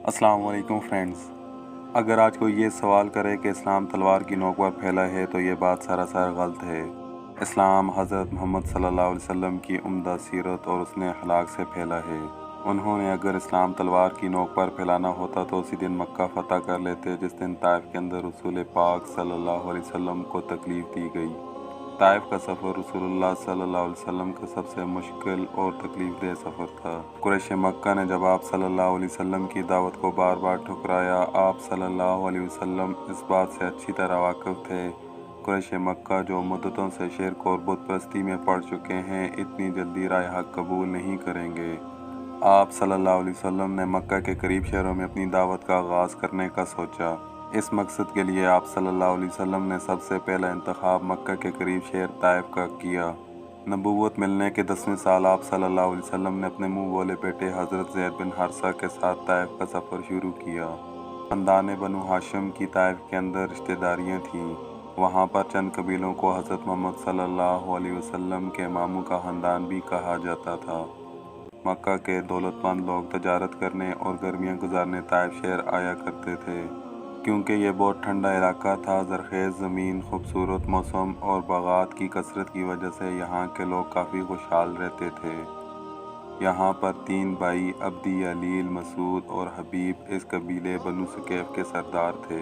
अस्सलाम वालेकुम फ्रेंड्स। अगर आज कोई ये सवाल करे कि इस्लाम तलवार की नोक पर फैला है तो ये बात सरासर गलत है। इस्लाम हज़रत मोहम्मद सल्लल्लाहु अलैहि वसल्लम की उम्दा सीरत और उसने अखलाक से फैला है। उन्होंने अगर इस्लाम तलवार की नोक पर फैलाना होता तो उसी दिन मक्का फ़तह कर लेते जिस दिन ताइफ के अंदर रसूल पाक सल्लल्लाहु अलैहि वसल्लम को तकलीफ़ दी गई। ताइफ का सफ़र रसूलुल्लाह सल्लल्लाहु अलैहि वसल्लम का सबसे मुश्किल और तकलीफ देह सफ़र था। कुरैश मक्का ने जब आप सल्लल्लाहु अलैहि वसल्लम की दावत को बार बार ठुकराया। आप सल्लल्लाहु अलैहि वसल्लम इस बात से अच्छी तरह वाकिफ़ थे। कुरैश मक्का जो मुद्दतों से शिर्क और बुत परस्ती में पड़ चुके हैं, इतनी जल्दी राय हक कबूल नहीं करेंगे। आप सल्लल्लाहु अलैहि वसल्लम ने मक्का के करीब शहरों में अपनी दावत का आगाज़ करने का सोचा। इस मकसद के लिए आप सल्लल्लाहु अलैहि वसल्लम ने सबसे पहला इंतखाब मक्का के करीब शहर ताइफ का किया। नबूवत मिलने के 10वें साल आप सल्लल्लाहु अलैहि वसल्लम ने अपने मुंह बोले बेटे हज़रत ज़ैद बिन हारिसा के साथ ताइफ का सफ़र शुरू किया। ख़ानदान बनु हाशिम की ताइफ के अंदर रिश्तेदारियाँ थीं। वहाँ पर चंद कबीलों को हज़रत मोहम्मद सल्लल्लाहु अलैहि वसल्लम के मामू का ख़ानदान भी कहा जाता था। मक्का के दौलतमंद लोग तजारत करने और गर्मियाँ गुजारने ताइफ शहर आया करते थे। क्योंकि ये बहुत ठंडा इलाका था, ज़रख़ेज़ ज़मीन, खूबसूरत मौसम और बागात की कसरत की वजह से यहाँ के लोग काफ़ी खुशहाल रहते थे। यहाँ पर 3 भाई अब्दी, अलील, मसूद और हबीब इस कबीले बनु सुकैफ के सरदार थे।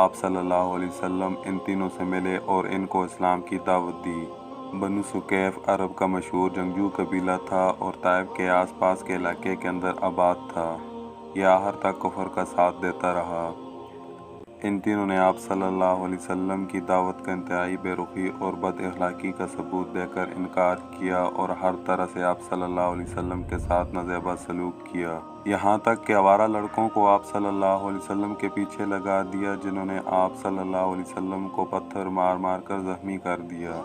आप सल्लल्लाहु अलैहि वसल्लम इन तीनों से मिले और इनको इस्लाम की दावत दी। बनु सुकैफ अरब का मशहूर जंगजू कबीला था और ताइफ के आसपास के इलाके के अंदर आबाद था। यह आखिर तक कुफर का साथ देता रहा। इन तीनों ने आप सल्लल्लाहु अलैहि वसल्लम की दावत का इंतहाई बेरुखी और बद अखलाकी का सबूत देकर इनकार किया और हर तरह से आप सल्लल्लाहु अलैहि वसल्लम के साथ नाज़ेबा सलूक किया। यहाँ तक कि आवारा लड़कों को आप सल्लल्लाहु अलैहि वसल्लम के पीछे लगा दिया, जिन्होंने आप सल्लल्लाहु अलैहि वसल्लम को पत्थर मार मार कर ज़ख्मी कर दिया।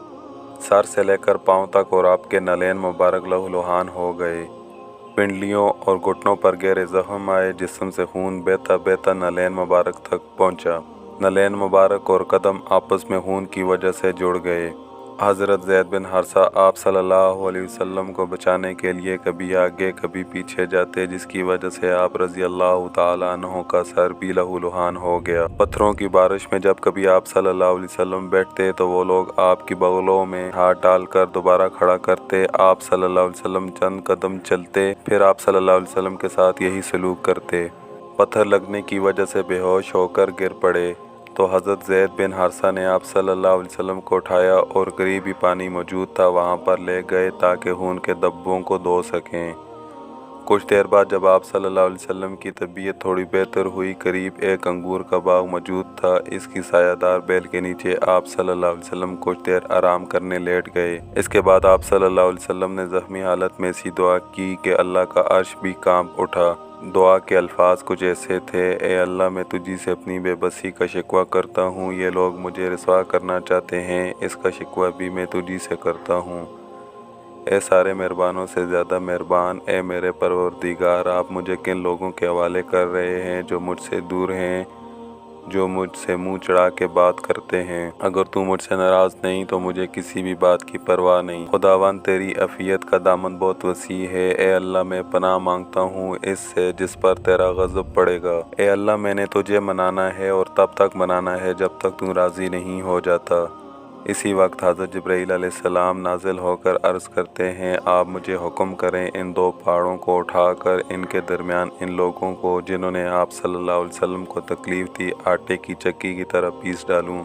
सर से लेकर पाँव तक और आपके नलैन मुबारक लहूलुहान हो गए। पिंडलियों और घुटनों पर गहरे जख्म आए। जिस्म से खून बहता बहता नलैन मुबारक तक पहुंचा। नलैन मुबारक और कदम आपस में खून की वजह से जुड़ गए। हज़रत ज़ैद बिन हारिसा आप सल्लल्लाहु अलैहि वसल्लम को बचाने के लिए कभी आगे कभी पीछे जाते, जिसकी वजह से आप रज़ी अल्लाह ताला अन्हु का सर भी लहूलुहान हो गया। पत्थरों की बारिश में जब कभी आप सल्लल्लाहु अलैहि वसल्लम बैठते तो वो लोग आपकी बगलों में हाथ डालकर दोबारा खड़ा करते। आप सल्लल्लाहु अलैहि वसल्लम चंद कदम चलते, फिर आप सल्लल्लाहु अलैहि वसल्लम के साथ यही सलूक करते। पत्थर लगने की वजह से बेहोश होकर गिर पड़े तो हज़रत ज़ैद बिन हारिसा ने आप सल्लल्लाहु अलैहि वसल्लम को उठाया और करीब ही पानी मौजूद था, वहाँ पर ले गए ताकि खून के धब्बों को धो सकें। कुछ देर बाद जब आप सल्लल्लाहु अलैहि वसल्लम की तबीयत थोड़ी बेहतर हुई, करीब एक अंगूर का बाग मौजूद था। इसकी सायादार बेल के नीचे आप सल्लल्लाहु अलैहि वसल्लम कुछ देर आराम करने लेट गए। इसके बाद आप सल्लल्लाहु अलैहि वसल्लम ने ज़ख्मी हालत में ऐसी दुआ की कि अल्लाह का अर्श भी कांप उठा। दुआ के अल्फाज कुछ ऐसे थे, ए अल्लाह, मैं तुझी से अपनी बेबसी का शिकवा करता हूँ। ये लोग मुझे रसवा करना चाहते हैं, इसका शिकवा भी मैं तुझी से करता हूँ। ए सारे मेहरबानों से ज़्यादा मेहरबान, ए मेरे परवरदिगार, आप मुझे किन लोगों के हवाले कर रहे हैं जो मुझसे दूर हैं, जो मुझसे मुंह चढ़ा के बात करते हैं। अगर तू मुझसे नाराज़ नहीं तो मुझे किसी भी बात की परवाह नहीं। खुदावन, तेरी अफियत का दामन बहुत वसी है। ए अल्लाह, मैं पनाह मांगता हूँ इससे जिस पर तेरा गज़ब पड़ेगा। ए अल्लाह, मैंने तुझे मनाना है और तब तक मनाना है जब तक तू राज़ी नहीं हो जाता। इसी वक्त हज़रत जिब्राईल अलैहिस्सलाम नाजिल होकर अर्ज़ करते हैं, आप मुझे हुक्म करें इन 2 पहाड़ों को उठाकर इनके दरमियान इन लोगों को जिन्होंने आप सल्लल्लाहु अलैहि वसल्लम को तकलीफ़ दी आटे की चक्की की तरह पीस डालूं।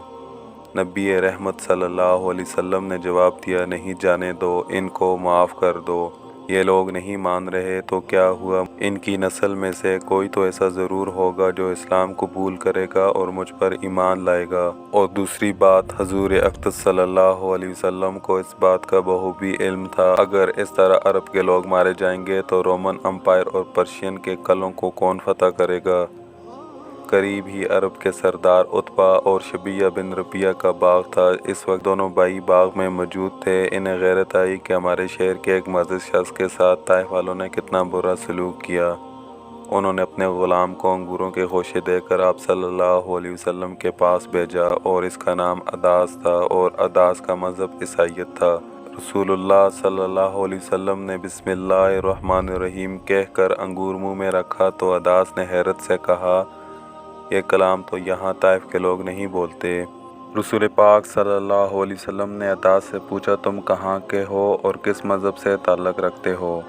नबी रहमत सल्लल्लाहु अलैहि वसल्लम ने जवाब दिया, नहीं, जाने दो, इनको माफ़ कर दो। ये लोग नहीं मान रहे तो क्या हुआ, इनकी नस्ल में से कोई तो ऐसा ज़रूर होगा जो इस्लाम कबूल करेगा और मुझ पर ईमान लाएगा। और दूसरी बात, हजूर अक़दस सल्लल्लाहु अलैहि वसल्लम को इस बात का बखूबी इल्म था, अगर इस तरह अरब के लोग मारे जाएंगे तो रोमन अम्पायर और पर्शियन के कलों को कौन फतह करेगा। करीब ही अरब के सरदार उतबा और शबिया बिन रबिया का बाग था। इस वक्त दोनों भाई बाग में मौजूद थे। इन्हें गैरत आई कि हमारे शहर के एक मज़िद शख्स के साथ ताइफ वालों ने कितना बुरा सलूक किया। उन्होंने अपने ग़ुलाम को अंगूरों के खोशे देकर आप सल्लल्लाहु अलैहि वसल्लम के पास भेजा और इसका नाम अदास था और अदास का मज़हब ईसाईयत था। رسول اللہ صلی اللہ علیہ وسلم نے بسم اللہ الرحمن الرحیم کہہ کر انگور منہ میں رکھا تو عداس نے حیرت سے کہا، یہ کلام تو یہاں طائف کے لوگ نہیں بولتے۔ رسول پاک صلی اللہ علیہ وسلم نے عداس سے پوچھا، تم کہاں کے ہو اور کس مذہب سے تعلق رکھتے ہو؟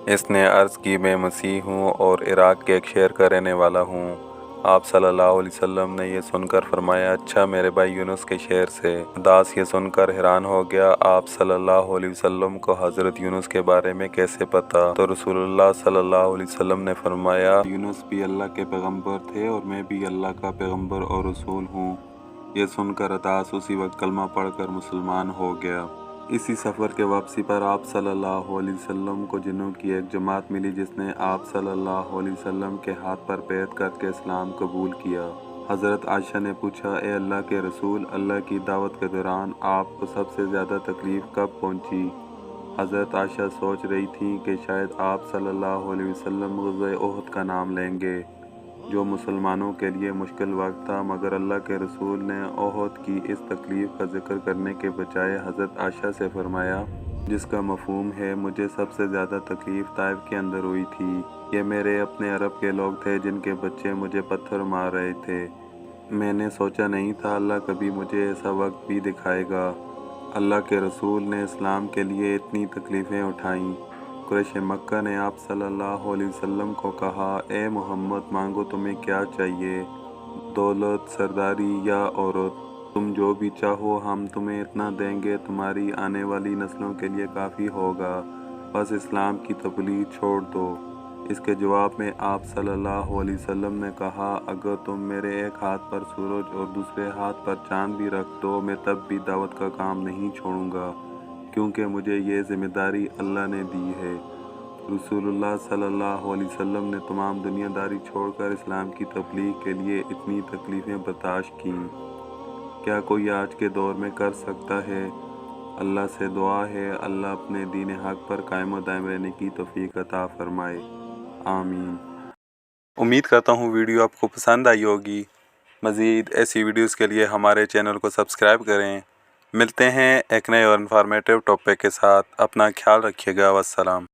اس نے عرض کی، میں مسیح ہوں اور عراق کے ایک شہر کا رہنے والا ہوں۔ آپ صلی اللہ علیہ وسلم نے یہ سن کر فرمایا، اچھا میرے بھائی یونس کے شہر سے۔ عداس یہ سن کر حیران ہو گیا، آپ صلی اللہ علیہ وسلم کو حضرت یونس کے بارے میں کیسے پتہ؟ تو رسول اللہ صلی اللہ علیہ وسلم نے فرمایا، یونس بھی اللہ کے پیغمبر تھے اور میں بھی اللہ کا پیغمبر اور رسول ہوں۔ یہ سن کر عداس اسی وقت کلمہ پڑھ کر مسلمان ہو گیا۔ اسی سفر کے واپسی پر آپ صلی اللہ علیہ وسلم کو جنوں کی ایک جماعت ملی جس نے آپ صلی اللہ علیہ وسلم کے ہاتھ پر بیعت کر کے اسلام قبول کیا۔ حضرت عائشہ نے پوچھا، اے اللہ کے رسول، اللہ کی دعوت کے دوران آپ کو سب سے زیادہ تکلیف کب پہنچی؟ حضرت عائشہ سوچ رہی تھیں کہ شاید آپ صلی اللہ علیہ وسلم غزوہ احد کا نام لیں گے، جو مسلمانوں کے لیے مشکل وقت تھا، مگر اللہ کے رسول نے احد کی اس تکلیف کا ذکر کرنے کے بجائے حضرت عائشہ سے فرمایا، جس کا مفہوم ہے مجھے سب سے زیادہ تکلیف طائف کے اندر ہوئی تھی۔ یہ میرے اپنے عرب کے لوگ تھے جن کے بچے مجھے پتھر مار رہے تھے۔ میں نے سوچا نہیں تھا اللہ کبھی مجھے ایسا وقت بھی دکھائے گا۔ اللہ کے رسول نے اسلام کے لیے اتنی تکلیفیں اٹھائیں۔ قریش مکہ نے آپ صلی اللہ علیہ وسلم کو کہا، اے محمد مانگو تمہیں کیا چاہیے، دولت، سرداری یا عورت؟ تم جو بھی چاہو ہم تمہیں اتنا دیں گے، تمہاری آنے والی نسلوں کے لیے کافی ہوگا، بس اسلام کی تبلیغ چھوڑ دو۔ اس کے جواب میں آپ صلی اللہ علیہ وسلم نے کہا، اگر تم میرے ایک ہاتھ پر سورج اور دوسرے ہاتھ پر چاند بھی رکھ دو میں تب بھی دعوت کا کام نہیں چھوڑوں گا، کیونکہ مجھے یہ ذمہ داری اللہ نے دی ہے۔ رسول اللہ صلی اللہ علیہ وسلم نے تمام دنیا داری چھوڑ کر اسلام کی تبلیغ کے لیے اتنی تکلیفیں برداشت کیں۔ کیا کوئی آج کے دور میں کر سکتا ہے؟ اللہ سے دعا ہے اللہ اپنے دین حق پر قائم و دائم رہنے کی توفیق عطا فرمائے، آمین۔ امید کرتا ہوں ویڈیو آپ کو پسند آئی ہوگی۔ مزید ایسی ویڈیوز کے لیے ہمارے چینل کو سبسکرائب کریں۔ ملتے ہیں ایک نئے اور انفارمیٹیو ٹاپک کے ساتھ۔ اپنا خیال رکھیے گا، والسلام۔